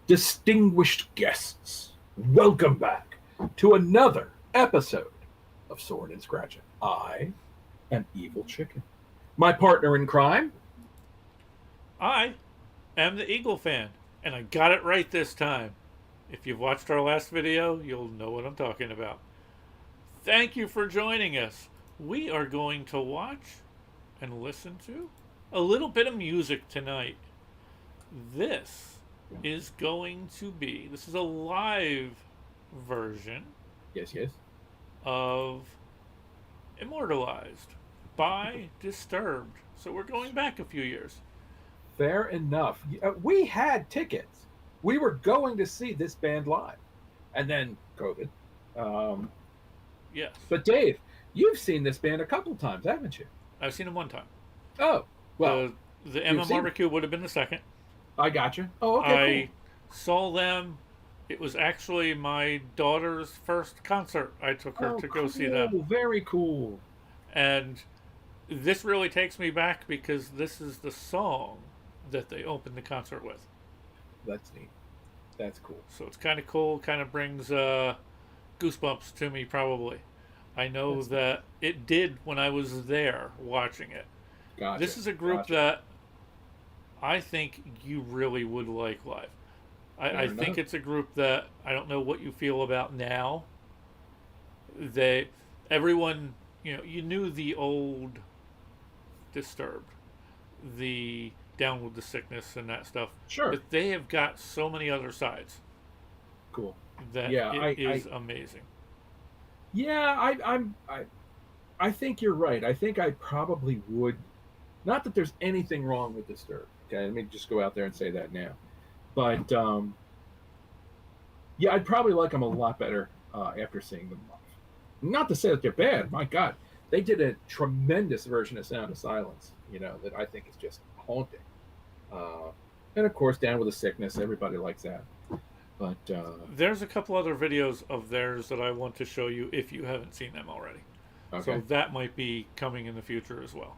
distinguished guests, welcome back to another episode of Soarin Scratchin. I am Evil Chicken. My partner in crime, I am the Eagle fan, and I got it right this time. If you've watched our last video, you'll know what I'm talking about. Thank you for joining us. We are going to watch and listen to a little bit of music tonight. This this is a live version yes, of Immortalized by Disturbed. So we're going back a few years. fair enough. We had tickets. We were going to see this band live, and then COVID. Um, Yes. but Dave, you've seen this band a couple times, haven't you? I've seen them one time. Oh, well, The you've Emma seen. barbecue would have been the second. I got you. Oh, okay, I saw them. It was actually my daughter's first concert. I took her cool. Oh, to go see cool. them. Very cool. And this really takes me back because this is the song that they opened the concert with. That's neat. That's cool. So it's kind of cool, kind of brings goosebumps to me, probably. I know That's that it did when I was there watching it. Gotcha. This is a group that I think you really would like live. I think it's a group that I don't know what you feel about now. Everyone, you knew the old Disturbed, the Down with the Sickness and that stuff. Sure. But they have got so many other sides Cool. that Yeah, it is amazing. Yeah, I think you're right. I think I probably would. Not that there's anything wrong with Disturbed. Okay, let me just go out there and say that now. But yeah, I'd probably like them a lot better after seeing them live. Not to say that they're bad. My God, they did a tremendous version of Sound of Silence. That I think is just haunting. And of course, Down with the Sickness. Everybody likes that. But There's a couple other videos of theirs that I want to show you if you haven't seen them already. okay, So that might be coming in the future as well.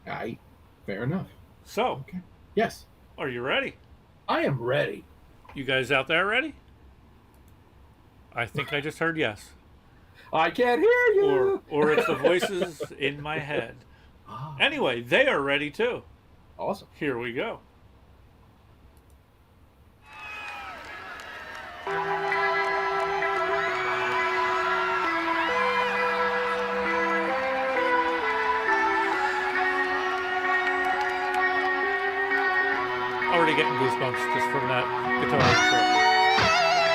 aye, fair enough. So, Okay. Yes, are you ready? I am ready. You guys out there ready? I think I just heard yes. I can't hear you. Or it's the voices in my head. Ah, Anyway, they are ready too. awesome. Here we go. Already getting goosebumps just from that guitar intro.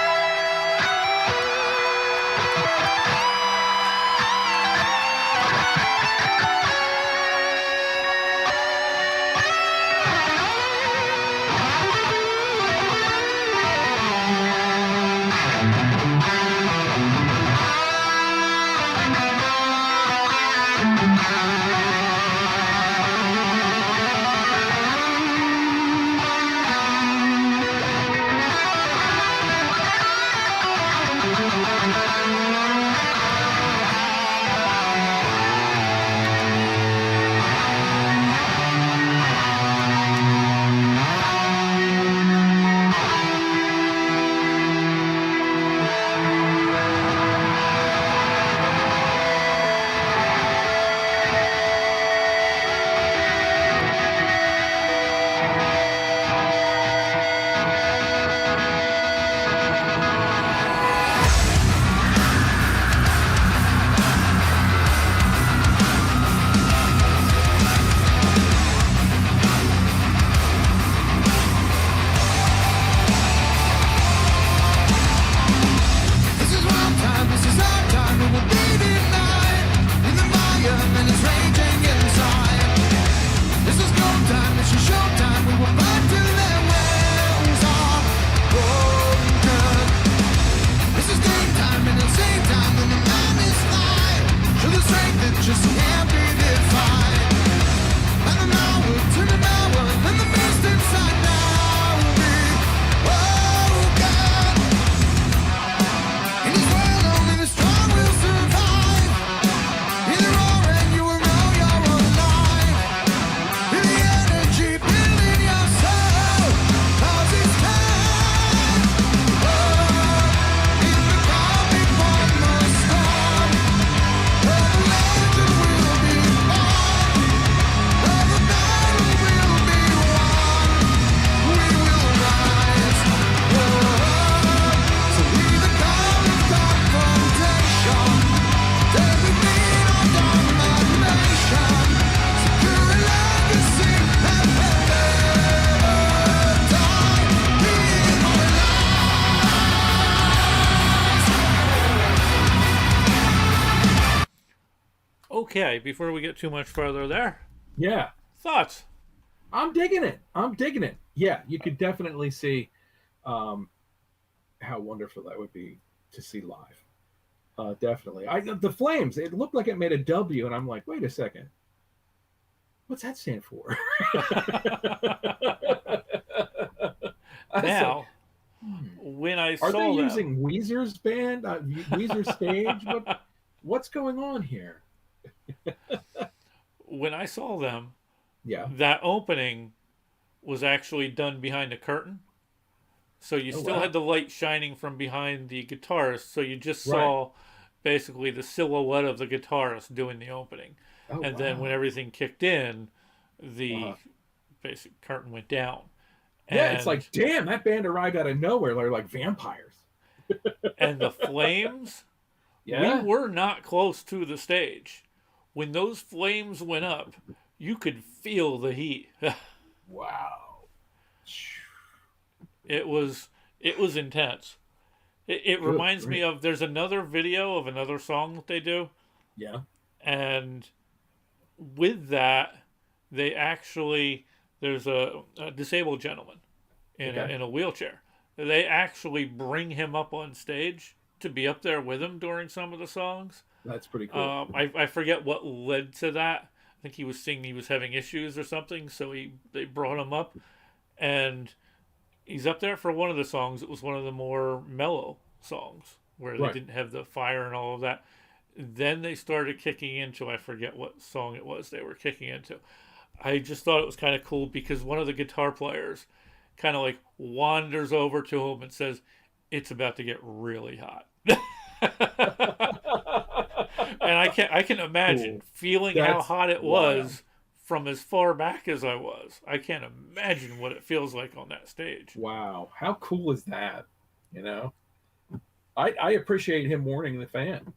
Okay, before we get too much further there, Yeah. thoughts? I'm digging it. I'm digging it. Yeah, you could definitely see how wonderful that would be to see live. Definitely. The Flames, it looked like it made a W, and I'm like, wait a second. What's that stand for? Now, like, when I are saw they them, using Weezer's band, Weezer's stage? What's going on here? when I saw them, Yeah. that opening was actually done behind a curtain. So you Oh, still wow. had the light shining from behind the guitarist, so you just Right. saw basically the silhouette of the guitarist doing the opening. Oh, And wow. then when everything kicked in, the Uh-huh. basic curtain went down. Yeah, it's like, damn, that band arrived out of nowhere. They're like vampires. And the Flames, Yeah. we were not close to the stage. When those flames went up, you could feel the heat. Wow. It was intense. It Good reminds me grief. of, there's another video of another song that they do, Yeah. and with that, they actually, there's a disabled gentleman Okay. in a wheelchair. They actually bring him up on stage to be up there with him during some of the songs. That's pretty cool. I forget what led to that. I think he was saying he was having issues or something, so they brought him up, and he's up there for one of the songs. It was one of the more mellow songs where Right. they didn't have the fire and all of that. Then they started kicking into, I forget what song it was they were kicking into. I just thought it was kind of cool because one of the guitar players kind of like wanders over to him and says, "It's about to get really hot." And I can imagine Cool. feeling how That's hot it wild. was from as far back as I was. I can't imagine what it feels like on that stage. Wow. How cool is that? You know? I appreciate him warning the fan.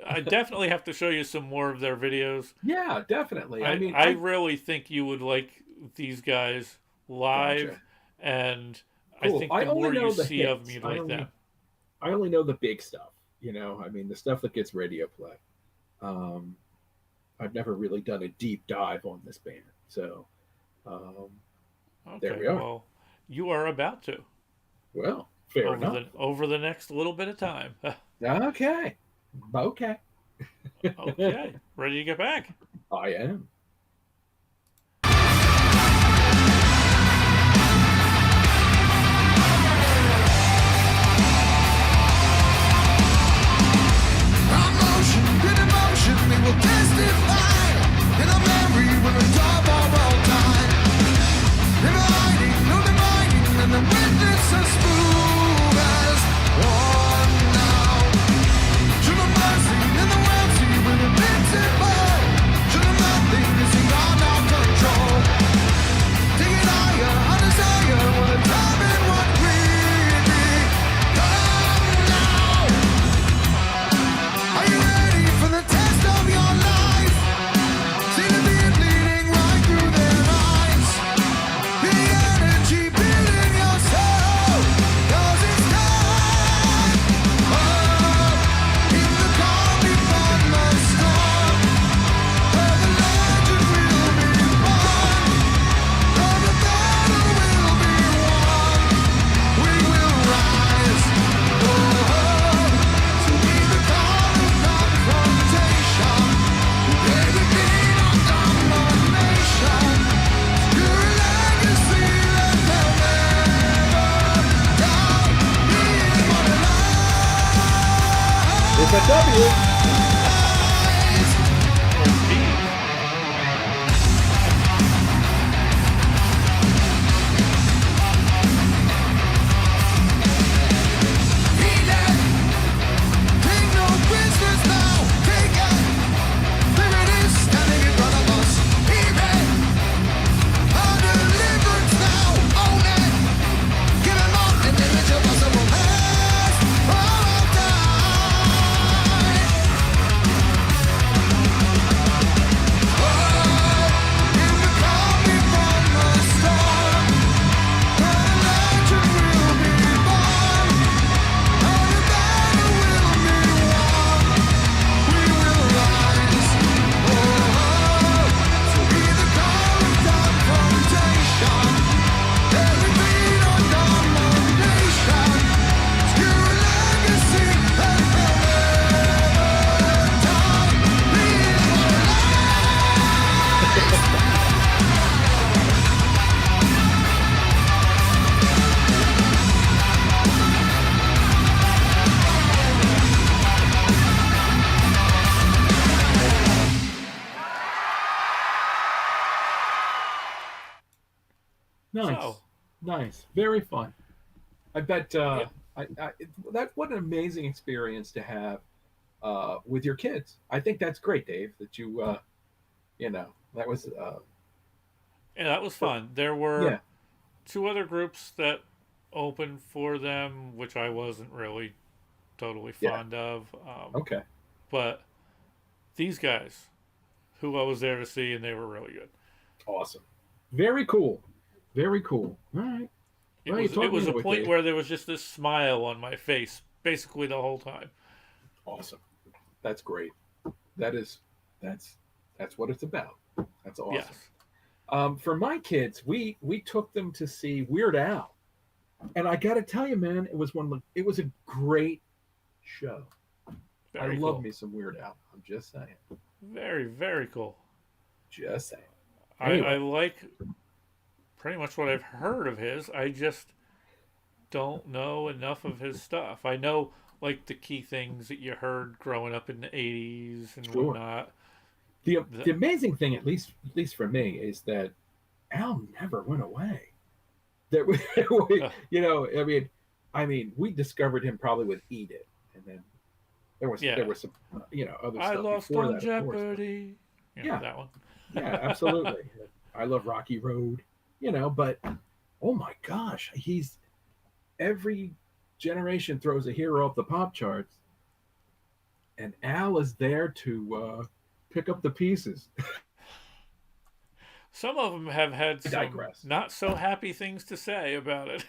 I definitely have to show you some more of their videos. Yeah, definitely. I mean, I really think you would like these guys live, Gotcha. and Cool. I think I the only more you know the see of them, hits. you'd like them. I only know the big stuff, you know. I mean, the stuff that gets radio play. I've never really done a deep dive on this band, so there Okay, we are. well, you are about to Well, fair enough. over the next little bit of time. Okay, okay, Okay, ready to get back? I am. It's a W. Nice, So, nice, very fun. I bet yeah, that what an amazing experience to have with your kids. I think that's great, Dave. That you know, that was yeah, that was for, fun. There were yeah, two other groups that opened for them, which I wasn't really totally yeah, fond of. okay, But these guys, who I was there to see, and they were really good. awesome, very cool, very cool. All right, well, you It talked me was a into it, point Dave. where there was just this smile on my face basically the whole time. Awesome, that's great. That is, that's that's what it's about. That's awesome. Yes, For my kids, we took them to see Weird Al, and I got to tell you, man, it was a great show. I very love cool. me some Weird Al. I'm just saying. Very, very cool. Just saying. I Anyway, like pretty much what I've heard of his. I just don't know enough of his stuff. I know like the key things that you heard growing up in the 80s and sure. whatnot. The The, amazing thing, at least for me, is that Al never went away. That uh, I mean, we discovered him probably with Eat It, and then there yeah, was some other I stuff lost before on that, of course. But Jeopardy. You know yeah, that one. yeah, absolutely. I love Rocky Road, but oh my gosh, he's every generation throws a hero up the pop charts, and Al is there to pick up the pieces. Some of them have had I some digress. not so happy things to say about it.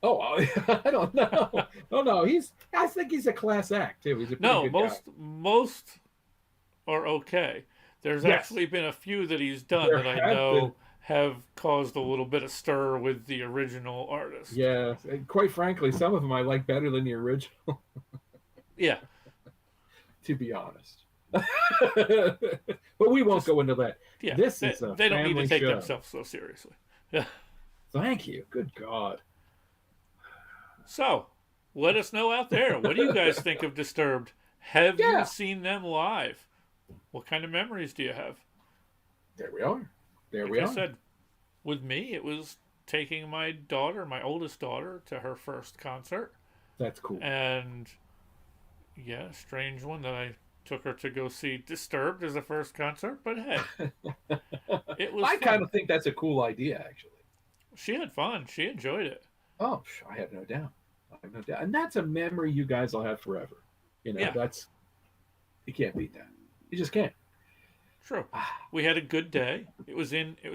Oh, I don't know. Oh no, I think he's a class act too. He's a pretty No, good guy. most are okay. There's Yes, actually been a few that he's done there that I have been. know have caused a little bit of stir with the original artist. Yeah, and quite frankly, some of them I like better than the original. Yeah, To be honest, but we won't just go into that. yeah, This is a they don't need to family take show. themselves so seriously. Yeah. Thank you. Good God. So, let us know out there. What do you guys think of Disturbed? Have you Yeah, seen them live? What kind of memories do you have? there we are. There Like we I are. said, with me, it was taking my daughter, my oldest daughter, to her first concert. That's cool. And yeah, strange one that I took her to go see Disturbed as a first concert, but hey, it was I kind fun. of think that's a cool idea, actually. She had fun. She enjoyed it. Oh, I have no doubt. I have no doubt. And that's a memory you guys will have forever. Yeah, That's you can't beat that. You just can't. true. We had a good day. It was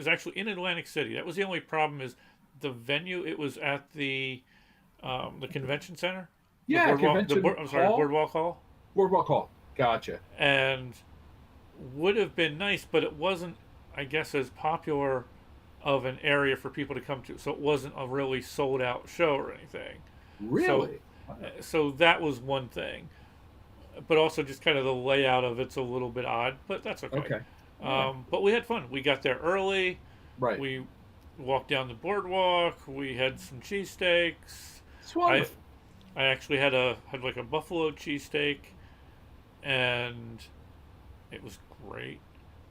actually in Atlantic City. That was the only problem is the venue. It was at the convention center, Yeah, convention I'm sorry, hall, boardwalk hall, boardwalk hall. Gotcha. and would have been nice, but it wasn't, I guess, as popular of an area for people to come to. So it wasn't a really sold out show or anything. So Really? Wow. so that was one thing, but also just kind of the layout of it's a little bit odd, but that's okay. Okay. All right. But we had fun. We got there early. Right. We walked down the boardwalk. We had some cheesesteaks. It's I wonderful. I actually had like a buffalo cheesesteak, and it was great.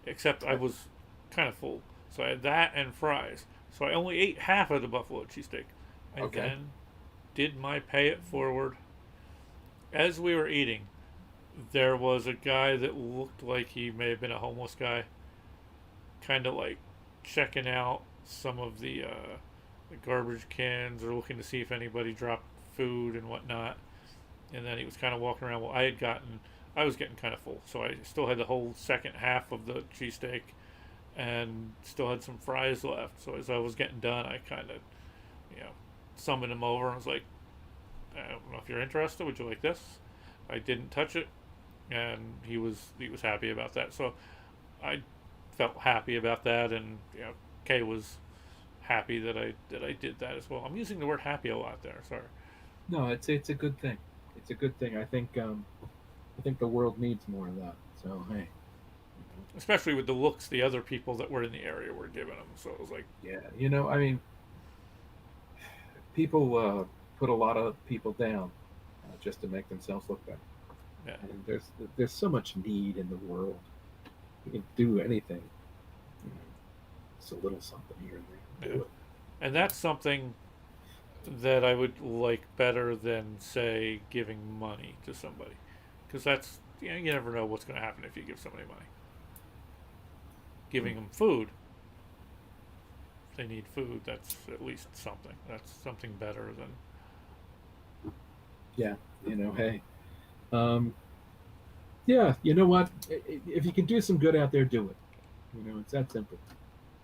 Except I was kind of full, so I had that and fries. So I only ate half of the buffalo cheesesteak. I Okay. then did my pay it forward. As we were eating, there was a guy that looked like he may have been a homeless guy, kind of like checking out some of the garbage cans or looking to see if anybody dropped food and whatnot. And then he was kind of walking around. Well, I was getting kind of full, so I still had the whole second half of the cheesesteak and still had some fries left. So as I was getting done, I kind of, you know, summoned him over and was like, I don't know if you're interested. Would you like this? I didn't touch it, and he was happy about that. So I felt happy about that, and Kay was happy that I did that as well. I'm using the word happy a lot there. Sorry. No, it's a good thing. It's a good thing. I think the world needs more of that. So hey, Especially with the looks the other people that were in the area were giving them. So it was like, yeah, I mean, people put a lot of people down just to make themselves look better. yeah, And there's so much need in the world. You can do anything. It's a little something here and there. do Yeah. it. And that's something that I would like better than, say, giving money to somebody. Because that's, you never know what's going to happen if you give somebody money. Giving them food, if they need food, that's at least something. That's something better than. Yeah, hey, um, yeah, you know what? If you can do some good out there, do it. It's that simple.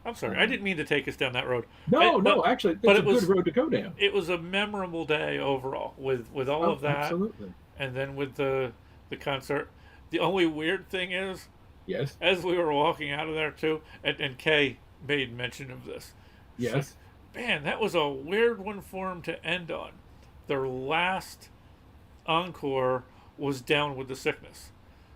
I'm sorry, I Um, didn't mean to take us down that road. no, no, actually, But it's a good road to go down. it was a memorable day overall with all Oh, of that, absolutely. and then with the concert. The only weird thing is, Yes, as we were walking out of there too, and Kay made mention of this. She's like, yes. "Man, that was a weird one for him to end on." Their last encore was Down with the Sickness.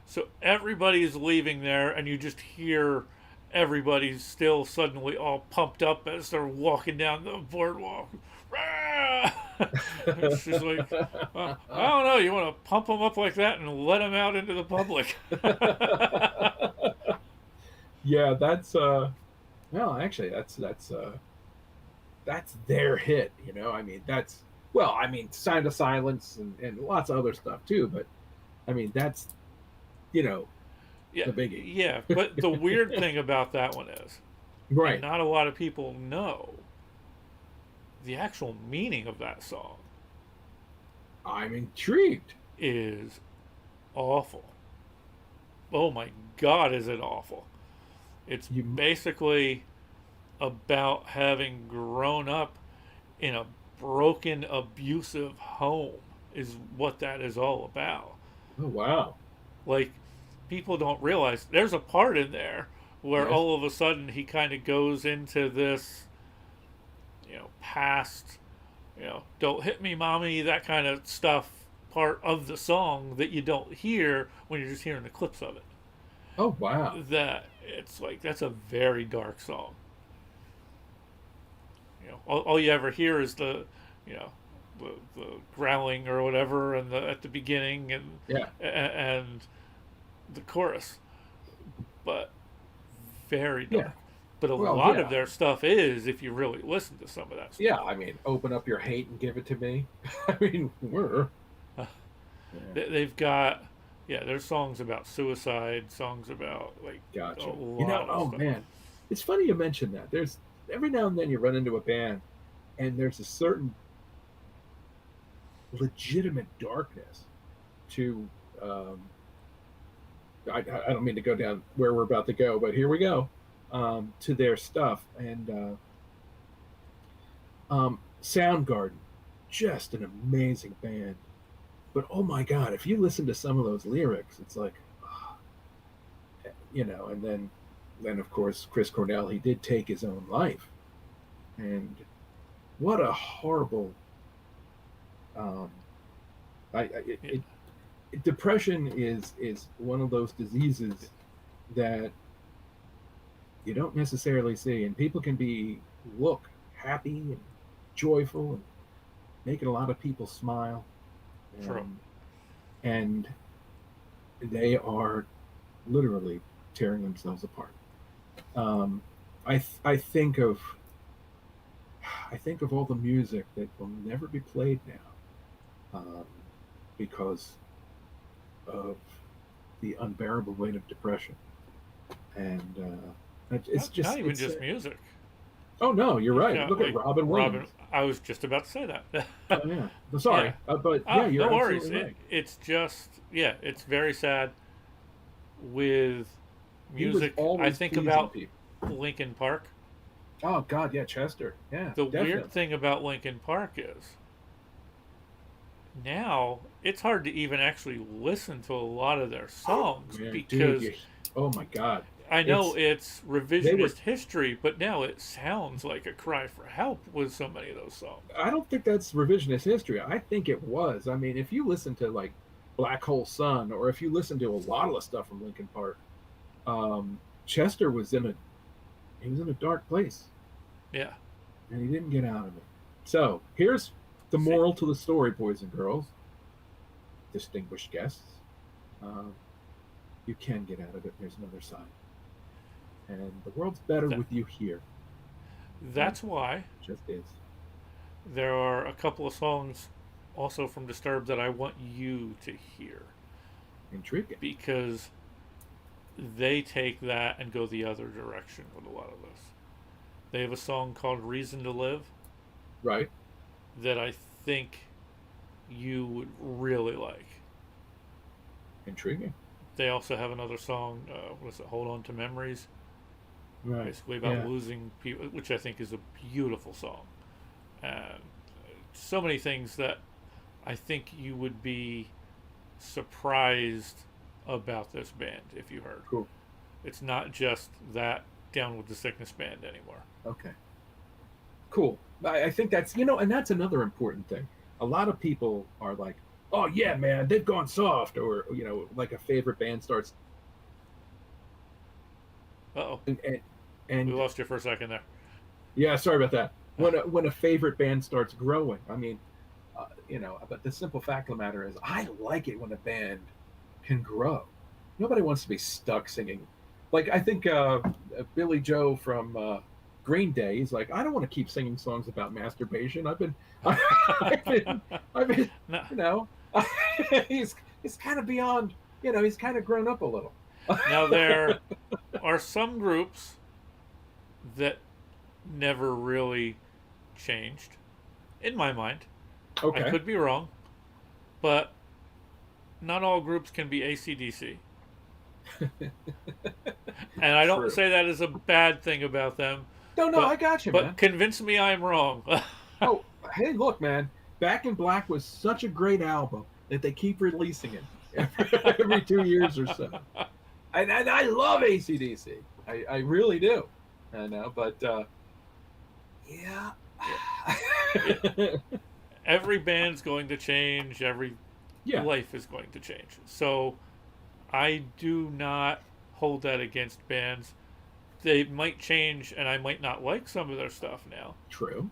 So everybody's leaving there, and you just hear everybody's still suddenly all pumped up as they're walking down the boardwalk. She's like, I don't know, you want to pump them up like that and let them out into the public. Yeah, that's well, actually, that's their hit. I mean, that's well, I mean, Sign of Silence and lots of other stuff too. But I mean, that's you know Yeah, the biggie. yeah. But the weird thing about that one is, and Right. not a lot of people know, the actual meaning of that song I'm intrigued. is awful. Oh my God, is it awful? It's You basically about having grown up in a broken, abusive home, is what that is all about. Oh wow. Like, people don't realize there's a part in there where Yes. all of a sudden he kind of goes into this, past, don't hit me, mommy, that kind of stuff part of the song that you don't hear when you're just hearing the clips of it. Oh wow. That it's like that's a very dark song. All you ever hear is you know, the growling or whatever, and at the beginning, Yeah. and the chorus, but very dark. Yeah. But a Well, lot of yeah. their stuff is, if you really listen to some of that stuff. Yeah. I mean, open up your hate and give it to me. I mean, we're. Yeah. They've got, yeah, there's songs about suicide, songs about like a Gotcha. lot of Oh stuff. man, it's funny you mention that. There's every now and then you run into a band, and there's a certain legitimate darkness to. Um, I don't mean to go down where we're about to go, but here we go. To their stuff and Soundgarden, just an amazing band. But oh my God, if you listen to some of those lyrics, it's like, and then of course Chris Cornell, he did take his own life, and what a horrible. Um, I Yeah. depression is one of those diseases that you don't necessarily see, and people can look happy and joyful and making a lot of people smile, True. and they are literally tearing themselves apart. Um, I think of all the music that will never be played now, because of the unbearable weight of depression, and it's Not just even it's. just music. Oh no, you're You've right. got Look at like Robin Robin. Williams. I was just about to say that. Oh yeah, sorry, Yeah. but yeah, you're No worries. absolutely right. It's just, yeah, it's very sad with He was music. I always think pleasing about people. Linkin Park. Oh God, yeah, Chester. Yeah, The definitely. weird thing about Linkin Park is now it's hard to even actually listen to a lot of their songs Man, because dude, oh my God, I know it's they were. revisionist history, but now it sounds like a cry for help with so many of those songs. I don't think that's revisionist history. I think it was. I mean, if you listen to like Black Hole Sun, or if you listen to a lot of the stuff from Linkin Park, Chester was in a dark place, Yeah. and he didn't get out of it. So here's the See, moral to the story, boys and girls, distinguished guests. Um, you can get out of it. There's another side, and the world's better that, with you here. That's why Just is. there are a couple of songs also from Disturbed that I want you to hear, Intriguing. because they take that and go the other direction with a lot of this. They have a song called Reason to Live Right. that I think you would really like. Intriguing. They also have another song, what is it, Hold On to Memories, Right. basically about Yeah. losing people, which I think is a beautiful song. And so many things that I think you would be surprised about this band if you heard. Cool. It's not just that Down with the Sickness band anymore. Okay. Cool. I think that's, and that's another important thing. A lot of people are like, oh, yeah, man, they've gone soft, or, like a favorite band starts. Uh-oh. And, We and lost you for a second there. yeah, sorry about that. When a favorite band starts growing, I mean, but the simple fact of the matter is, I like it when a band can grow. Nobody wants to be stuck singing. Like, I think Billy Joe from Green Day, he's like, I don't want to keep singing songs about masturbation. I've been, No. you know, he's kind of beyond, he's kind of grown up a little. Now, there are some groups that never really changed, in my mind. Okay. I could be wrong, but not all groups can be AC/DC. And I don't True. say that as a bad thing about them. No, but, I got you, but man. convince me I'm wrong. Oh, hey, look, man. Back in Black was such a great album that they keep releasing it every 2 years or so. And I love AC/DC. I really do. I know, but yeah. Every band's going to change. Every Yeah. life is going to change. So I do not hold that against bands. They might change, and I might not like some of their stuff now. True.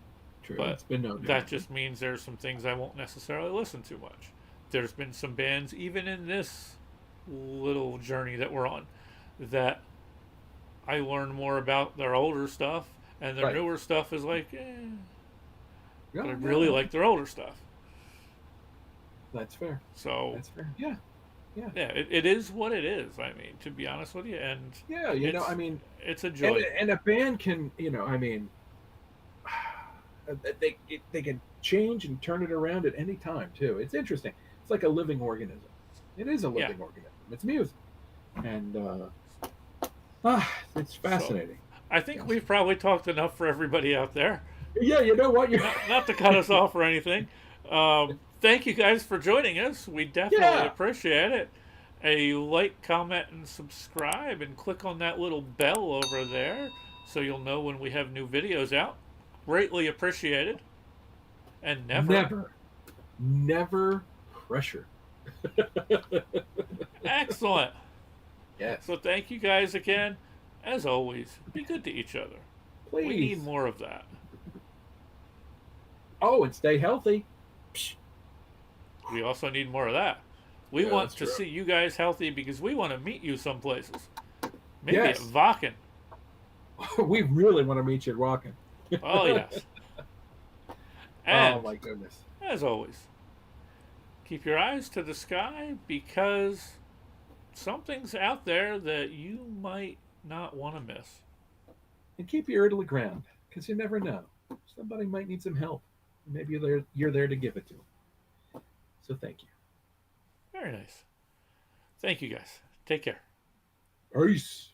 But it's been noted. that just means there's some things I won't necessarily listen to much. There's been some bands, even in this little journey that we're on, that I learn more about their older stuff, and their Right. newer stuff is like, Yeah, but I really like their older stuff. That's fair. So That's fair. Yeah. it is what it is. I mean, to be honest with you, and Yeah, I mean, it's a joy. and a band can, I mean, they can change and turn it around at any time too. It's interesting. It's like a living organism. It is a living organism. It's music, and it's fascinating. So, I think we've probably talked enough for everybody out there. Yeah, you know what? Not to cut us off or anything. Thank you guys for joining us. We definitely appreciate it. A like, comment, and subscribe, and click on that little bell over there so you'll know when we have new videos out. Greatly appreciated. And never pressure. Excellent. Yes. So thank you guys again. As always, be good to each other. Please. We need more of that. Oh, and stay healthy. We also need more of that. We want to see you guys healthy because we want to meet you some places. Maybe at Vakken. We really want to meet you at Vakken. Oh, yes. And, oh, my goodness. As always, keep your eyes to the sky because something's out there that you might not want to miss. And keep your ear to the ground because you never know. Somebody might need some help. Maybe you're there to give it to them. So thank you. Very nice. Thank you guys. Take care. Peace.